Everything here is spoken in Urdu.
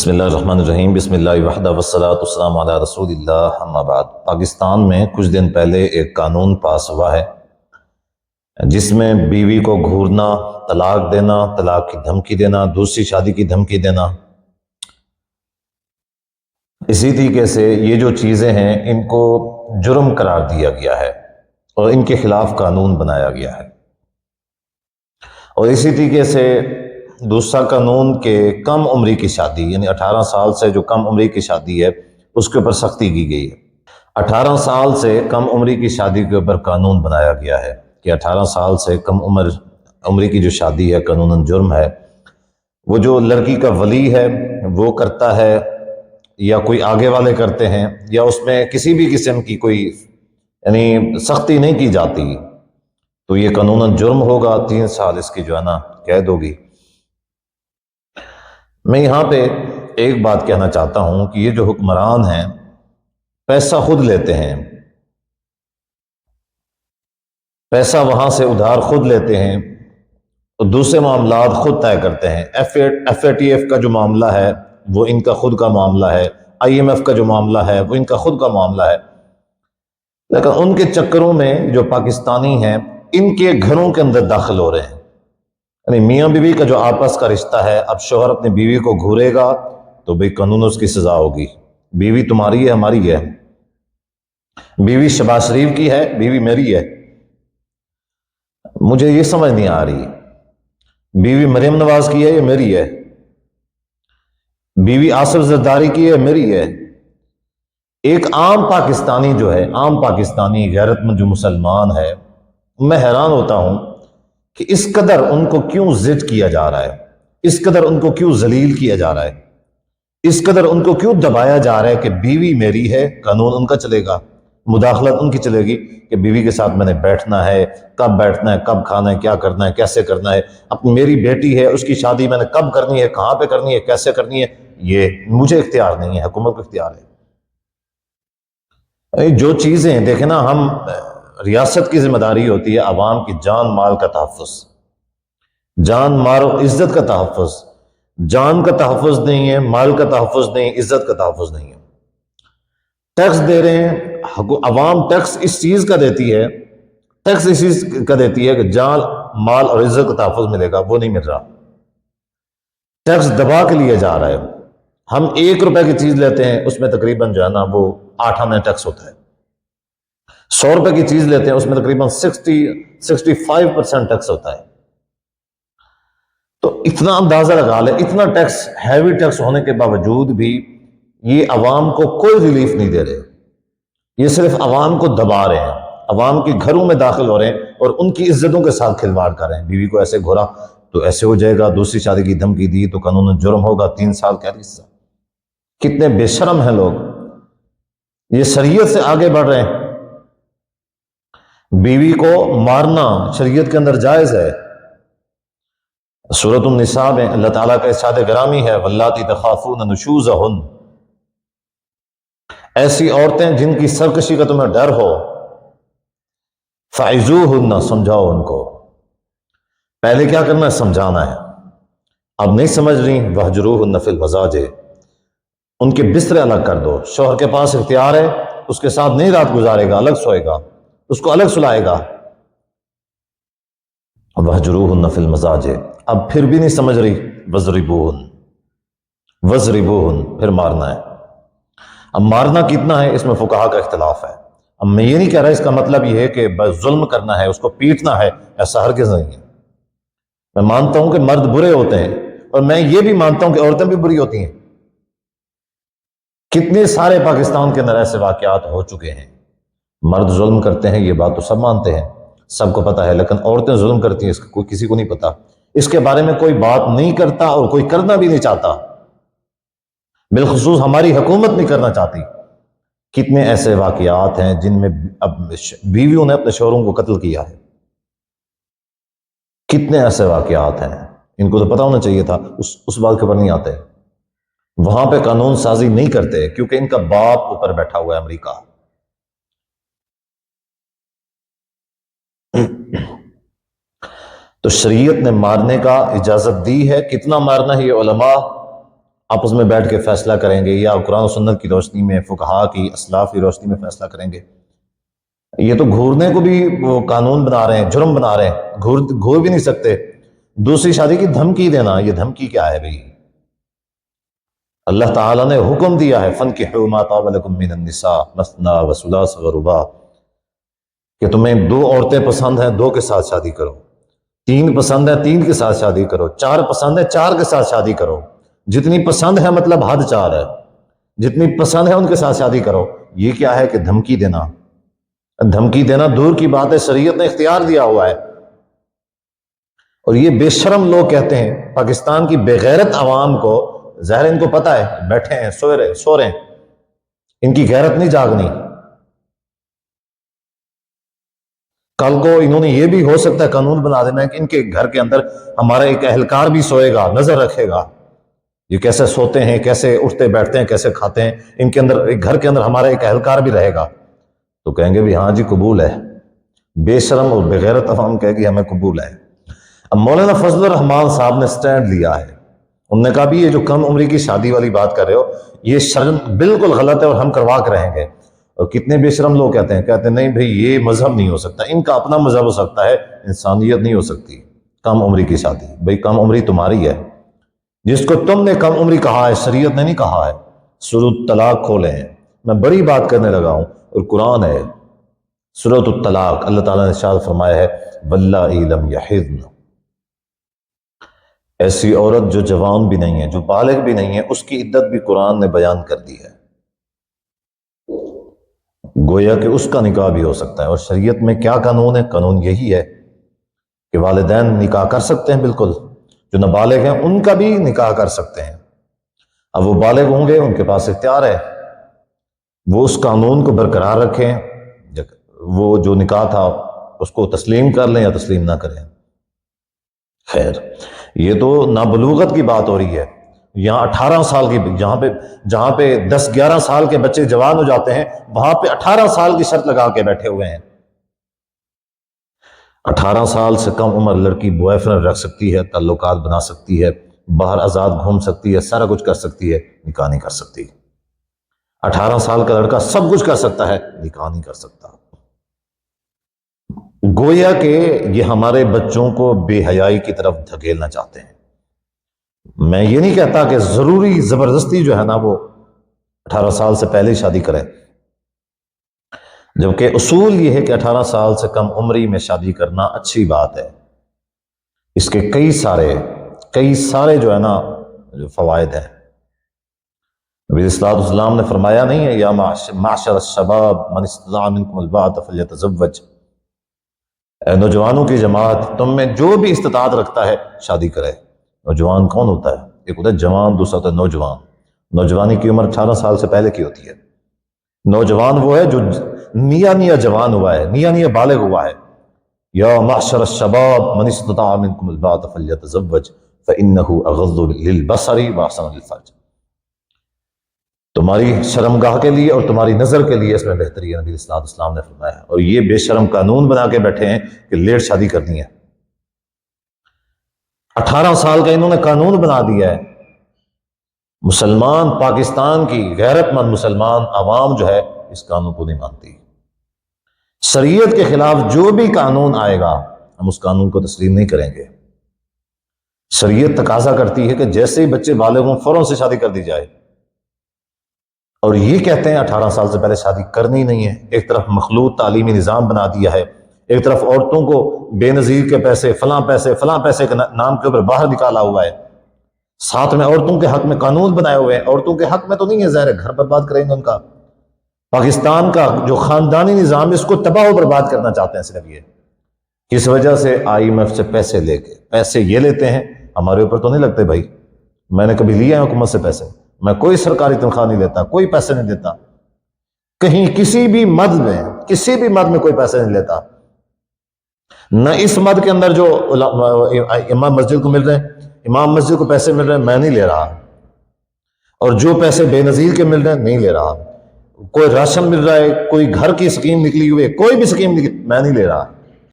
بسم اللہ الرحمن الرحیم، بسم اللہ وحدہ والصلاۃ والسلام علی رسول اللہ، اما بعد۔ پاکستان میں کچھ دن پہلے ایک قانون پاس ہوا ہے جس میں بیوی کو گھورنا، طلاق دینا، طلاق کی دھمکی دینا، دوسری شادی کی دھمکی دینا، اسی طریقے سے یہ جو چیزیں ہیں ان کو جرم قرار دیا گیا ہے اور ان کے خلاف قانون بنایا گیا ہے۔ اور اسی طریقے سے دوسرا قانون کہ کم عمری کی شادی، یعنی 18 سال سے جو کم عمری کی شادی ہے اس کے اوپر سختی کی گئی ہے۔ 18 سال سے کم عمری کی شادی کے اوپر قانون بنایا گیا ہے کہ 18 سال سے کم عمری کی جو شادی ہے قانوناً جرم ہے۔ وہ جو لڑکی کا ولی ہے وہ کرتا ہے یا کوئی آگے والے کرتے ہیں یا اس میں کسی بھی قسم کی کوئی یعنی سختی نہیں کی جاتی تو یہ قانوناً جرم ہوگا، 3 سال اس کی جو ہے نا قید ہوگی۔ میں یہاں پہ ایک بات کہنا چاہتا ہوں کہ یہ جو حکمران ہیں پیسہ خود لیتے ہیں، پیسہ وہاں سے ادھار خود لیتے ہیں اور دوسرے معاملات خود طے کرتے ہیں۔ ایف اے ٹی ایف کا جو معاملہ ہے وہ ان کا خود کا معاملہ ہے، آئی ایم ایف کا جو معاملہ ہے وہ ان کا خود کا معاملہ ہے، لیکن ان کے چکروں میں جو پاکستانی ہیں ان کے گھروں کے اندر داخل ہو رہے ہیں۔ یعنی میاں بیوی کا جو آپس کا رشتہ ہے، اب شوہر اپنی بیوی کو گھورے گا تو بھئی قانون اس کی سزا ہوگی۔ بیوی تمہاری ہے، ہماری ہے، بیوی شہباز شریف کی ہے، بیوی میری ہے۔ مجھے یہ سمجھ نہیں آ رہی، بیوی مریم نواز کی ہے یہ میری ہے، بیوی آصف زرداری کی ہے میری ہے۔ ایک عام پاکستانی جو ہے، عام پاکستانی غیرت مند جو مسلمان ہے، میں حیران ہوتا ہوں کہ اس قدر ان کو کیوں ضد کیا جا رہا ہے، اس قدر ان کو کیوں ذلیل کیا جا رہا ہے، اس قدر ان کو کیوں دبایا جا رہا ہے کہ بیوی میری ہے، قانون ان کا چلے گا، مداخلت ان کی چلے گی کہ بیوی کے ساتھ میں نے بیٹھنا ہے، کب بیٹھنا ہے، کب کھانا ہے، کیا کرنا ہے، کیسے کرنا ہے، اپنی میری بیٹی ہے اس کی شادی میں نے کب کرنی ہے، کہاں پہ کرنی ہے، کیسے کرنی ہے، یہ مجھے اختیار نہیں ہے، حکومت کو اختیار ہے۔ جو چیزیں دیکھیں نا، ہم ریاست کی ذمہ داری ہوتی ہے عوام کی جان مال کا تحفظ، جان مال و عزت کا تحفظ۔ جان کا تحفظ نہیں ہے، مال کا تحفظ نہیں، عزت کا تحفظ نہیں ہے۔ ٹیکس دے رہے ہیں، عوام ٹیکس اس چیز کا دیتی ہے، ٹیکس اس چیز کا دیتی ہے کہ جان مال اور عزت کا تحفظ ملے گا، وہ نہیں مل رہا، ٹیکس دبا کے لیے جا رہا ہے۔ ہم 1 روپے کی چیز لیتے ہیں اس میں تقریباً جو ہے نا وہ 8 آنے ٹیکس ہوتا ہے، 100 روپے کی چیز لیتے ہیں اس میں تقریباً 65% ٹیکس ہوتا ہے۔ تو اتنا اندازہ لگا لیں، اتنا ٹیکس، ہیوی ٹیکس ہونے کے باوجود بھی یہ عوام کو کوئی ریلیف نہیں دے رہے، یہ صرف عوام کو دبا رہے ہیں، عوام کے گھروں میں داخل ہو رہے ہیں اور ان کی عزتوں کے ساتھ کھلواڑ کر رہے ہیں۔ بیوی کو ایسے گھورا تو ایسے ہو جائے گا، دوسری شادی کی دھمکی دی تو قانون جرم ہوگا، 3 سال قید۔ کتنے بے شرم ہیں لوگ، یہ شریعت سے آگے بڑھ رہے ہیں۔ بیوی کو مارنا شریعت کے اندر جائز ہے۔ سورۃ النساء میں اللہ تعالیٰ کا ارشاد گرامی ہے، واللاتی تخافون نشوزہن، ایسی عورتیں جن کی سرکشی کا تمہیں ڈر ہو، فعظوہن، سمجھاؤ ان کو۔ پہلے کیا کرنا ہے؟ سمجھانا ہے۔ اب نہیں سمجھ رہی، وہجروہن فی المضاجع، ان کے بسترے الگ کر دو۔ شوہر کے پاس اختیار ہے، اس کے ساتھ نہیں رات گزارے گا، الگ سوئے گا، اس کو الگ سلائے گا۔ وہجروہن فی المضاجع، اب پھر بھی نہیں سمجھ رہی، وضربوہن، وضربوہن، پھر مارنا ہے۔ اب مارنا کتنا ہے اس میں فقہا کا اختلاف ہے۔ اب میں یہ نہیں کہہ رہا اس کا مطلب یہ ہے کہ بس ظلم کرنا ہے، اس کو پیٹنا ہے، ایسا ہرگز نہیں ہے۔ میں مانتا ہوں کہ مرد برے ہوتے ہیں اور میں یہ بھی مانتا ہوں کہ عورتیں بھی بری ہوتی ہیں۔ کتنے سارے پاکستان کے اندر ایسے واقعات ہو چکے ہیں، مرد ظلم کرتے ہیں، یہ بات تو سب مانتے ہیں، سب کو پتا ہے، لیکن عورتیں ظلم کرتی ہیں اس کو کسی کو نہیں پتا، اس کے بارے میں کوئی بات نہیں کرتا اور کوئی کرنا بھی نہیں چاہتا، بالخصوص ہماری حکومت نہیں کرنا چاہتی۔ کتنے ایسے واقعات ہیں جن میں اب بیویوں نے اپنے شوہروں کو قتل کیا ہے، کتنے ایسے واقعات ہیں، ان کو تو پتا ہونا چاہیے تھا، اس بات کے اوپر نہیں آتے، وہاں پہ قانون سازی نہیں کرتے کیونکہ ان کا باپ اوپر بیٹھا ہوا ہے امریکہ۔ تو شریعت نے مارنے کا اجازت دی ہے، کتنا مارنا ہے یہ علماء آپس میں بیٹھ کے فیصلہ کریں گے یا قرآن و سنت کی روشنی میں، فقہا کی، اسلاف کی روشنی میں فیصلہ کریں گے؟ یہ تو گھورنے کو بھی وہ قانون بنا رہے ہیں، جرم بنا رہے ہیں، گھور بھی نہیں سکتے۔ دوسری شادی کی دھمکی دینا، یہ دھمکی کیا ہے بھئی؟ اللہ تعالیٰ نے حکم دیا ہے فَانكِحُوا مَا طَابَ لَكُم مِّنَ النِّسَاءِ مَثْنَىٰ وَثُلَاثَ وَرُبَاعَ، کہ تمہیں 2 عورتیں پسند ہیں 2 کے ساتھ شادی کرو، 3 پسند ہے 3 کے ساتھ شادی کرو، 4 پسند ہے 4 کے ساتھ شادی کرو، جتنی پسند ہے مطلب حد 4 ہے، جتنی پسند ہے ان کے ساتھ شادی کرو۔ یہ کیا ہے کہ دھمکی دینا؟ دھمکی دینا دور کی بات ہے، شریعت نے اختیار دیا ہوا ہے۔ اور یہ بے شرم لوگ کہتے ہیں پاکستان کی بے غیرت عوام کو، ظاہر ان کو پتہ ہے، بیٹھے ہیں سو رہے ہیں، ان کی غیرت نہیں جاگنی۔ کل کو انہوں نے یہ بھی ہو سکتا ہے قانون بنا دینا ہے کہ ان کے گھر کے اندر ہمارا ایک اہلکار بھی سوئے گا، نظر رکھے گا یہ کیسے سوتے ہیں، کیسے اٹھتے بیٹھتے ہیں، کیسے کھاتے ہیں، ان کے اندر ایک گھر کے اندر ہمارا ایک اہلکار بھی رہے گا۔ تو کہیں گے بھی ہاں جی قبول ہے۔ بے شرم اور بغیرت عوام کہے گی ہمیں قبول ہے۔ اب مولانا فضل الرحمان صاحب نے سٹینڈ لیا ہے، انہوں نے کہا بھی یہ جو کم عمری کی شادی والی بات کر رہے ہو یہ شرم بالکل غلط ہے اور ہم کروا کے رہیں گے۔ اور کتنے بے شرم لوگ کہتے ہیں نہیں بھئی یہ مذہب نہیں ہو سکتا، ان کا اپنا مذہب ہو سکتا ہے، انسانیت نہیں ہو سکتی کم عمری کی شادی۔ بھئی کم عمری تمہاری ہے، جس کو تم نے کم عمری کہا ہے شریعت نے نہیں کہا ہے۔ سورۃ الطلاق کھولے ہیں، میں بڑی بات کرنے لگا ہوں، اور قرآن ہے سورۃ الطلاق، اللہ تعالیٰ نے ارشاد فرمایا ہے واللائے لم یحضن، ایسی عورت جو جوان بھی نہیں ہے، جو بالغ بھی نہیں ہے، اس کی عدت بھی قرآن نے بیان کر دی ہے، گویا کہ اس کا نکاح بھی ہو سکتا ہے۔ اور شریعت میں کیا قانون ہے؟ قانون یہی ہے کہ والدین نکاح کر سکتے ہیں، بالکل جو نابالغ ہیں ان کا بھی نکاح کر سکتے ہیں۔ اب وہ بالغ ہوں گے، ان کے پاس اختیار ہے، وہ اس قانون کو برقرار رکھیں، وہ جو نکاح تھا اس کو تسلیم کر لیں یا تسلیم نہ کریں۔ خیر، یہ تو نابلوغت کی بات ہو رہی ہے۔ یہاں 18 سال کی، جہاں پہ 10-11 سال کے بچے جوان ہو جاتے ہیں، وہاں پہ 18 سال کی شرط لگا کے بیٹھے ہوئے ہیں۔ 18 سال سے کم عمر لڑکی بوائے فرینڈ رکھ سکتی ہے، تعلقات بنا سکتی ہے، باہر آزاد گھوم سکتی ہے، سارا کچھ کر سکتی ہے، نکاح نہیں کر سکتی۔ 18 سال کا لڑکا سب کچھ کر سکتا ہے، نکاح نہیں کر سکتا۔ گویا کہ یہ ہمارے بچوں کو بے حیائی کی طرف دھکیلنا چاہتے ہیں۔ میں یہ نہیں کہتا کہ ضروری زبردستی جو ہے نا وہ 18 سال سے پہلے شادی کریں، جبکہ اصول یہ ہے کہ 18 سال سے کم عمری میں شادی کرنا اچھی بات ہے۔ اس کے کئی سارے جو ہے نا جو فوائد ہیں۔ نبی صلی اللہ علیہ وسلم نے فرمایا نہیں ہے یا معشر الشباب من استطاع منکم الباءۃ فلیتزوج، اے نوجوانوں کی جماعت، تم میں جو بھی استطاعت رکھتا ہے شادی کرے۔ نوجوان کون ہوتا ہے؟ ایک ہوتا ہے جوان، دوسرا ہوتا ہے نوجوان۔ نوجوانی کی عمر 18 سال سے پہلے کی ہوتی ہے۔ نوجوان وہ ہے جو نیا جوان ہوا ہے، نیا بالغ ہوا ہے۔ یا معشر الشباب من استطاع منکم الباءۃ فلیتزوج فانہ اغض للبصر واحسن للفرج، تمہاری شرمگاہ کے لیے اور تمہاری نظر کے لیے اس میں بہتری ہے، نبی صلی اللہ علیہ وسلم نے فرمایا۔ اور یہ بے شرم قانون بنا کے بیٹھے ہیں کہ لیٹ شادی کرنی ہے۔ 18 سال کا انہوں نے قانون بنا دیا ہے۔ مسلمان، پاکستان کی غیرت مند مسلمان عوام جو ہے اس قانون کو نہیں مانتی۔ شریعت کے خلاف جو بھی قانون آئے گا ہم اس قانون کو تسلیم نہیں کریں گے۔ شریعت تقاضا کرتی ہے کہ جیسے ہی بچے بالغ ہوں فوراً سے شادی کر دی جائے، اور یہ کہتے ہیں 18 سال سے پہلے شادی کرنی نہیں ہے۔ ایک طرف مخلوط تعلیمی نظام بنا دیا ہے، ایک طرف عورتوں کو بے نظیر کے پیسے، فلاں پیسے کے نام کے اوپر باہر نکالا ہوا ہے، ساتھ میں عورتوں کے حق میں قانون بنائے ہوئے ہیں۔ عورتوں کے حق میں تو نہیں ہے، ظاہر ہے گھر برباد کریں گے ان کا۔ پاکستان کا جو خاندانی نظام اس کو تباہ و برباد کرنا چاہتے ہیں صرف یہ، کس وجہ سے IMF سے پیسے لے کے، پیسے یہ لیتے ہیں، ہمارے اوپر تو نہیں لگتے بھائی، میں نے کبھی لیا ہے حکومت سے پیسے؟ میں کوئی سرکاری تنخواہ نہیں لیتا، کوئی پیسے نہیں دیتا کہیں، کسی بھی مد میں کوئی پیسے نہیں لیتا، نہ اس مد کے اندر جو امام مسجد کو مل رہے ہیں، امام مسجد کو پیسے مل رہے ہیں، میں نہیں لے رہا، اور جو پیسے بے نظیر کے مل رہے ہیں نہیں لے رہا، کوئی راشن مل رہا ہے، کوئی گھر کی سکیم نکلی ہوئی ہے، کوئی بھی سکیم نکلی میں نہیں لے رہا۔